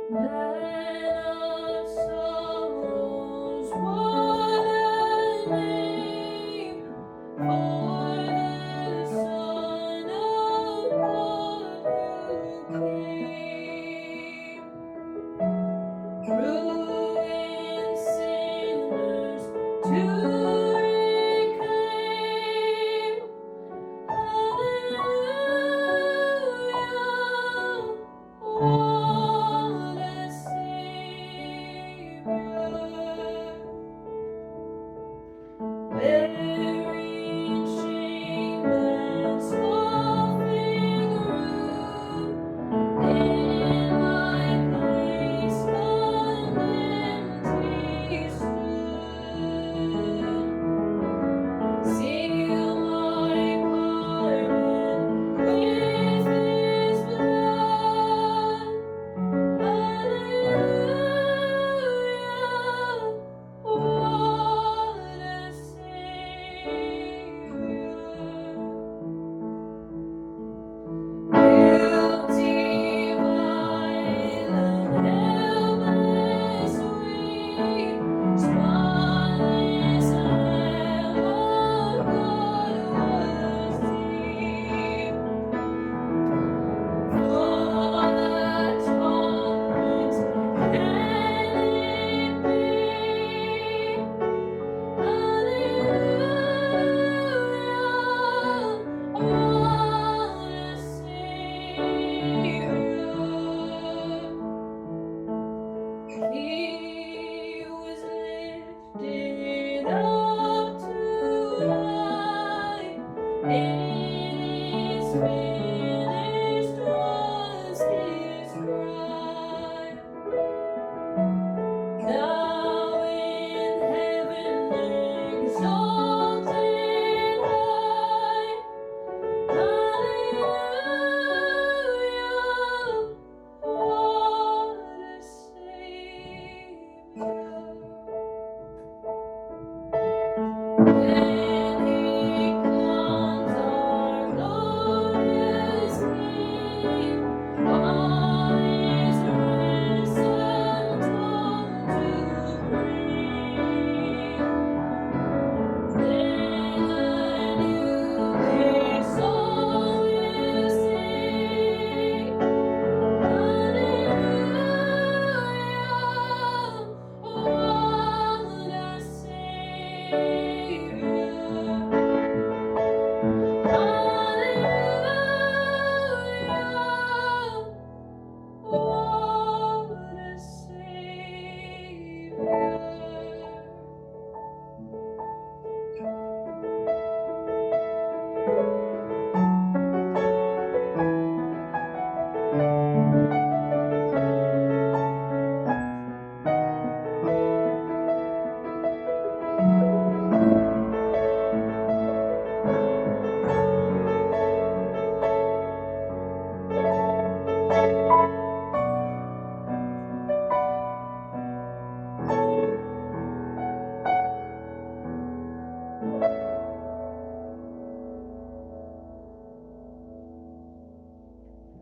Man of sorrows, what a name for the Son of God who came. Ruined sinners to reclaim. Hallelujah, what a Savior. Wearing shame and scoffing rude, in my place condemned he stood. Seal my pardon with his blood. Hallelujah, what a Savior. Guilty, violent, helpless, weak, spotless Lamb of God was He. For the atonement can it be? Hallelujah, what a Savior. He was lifted up too high in His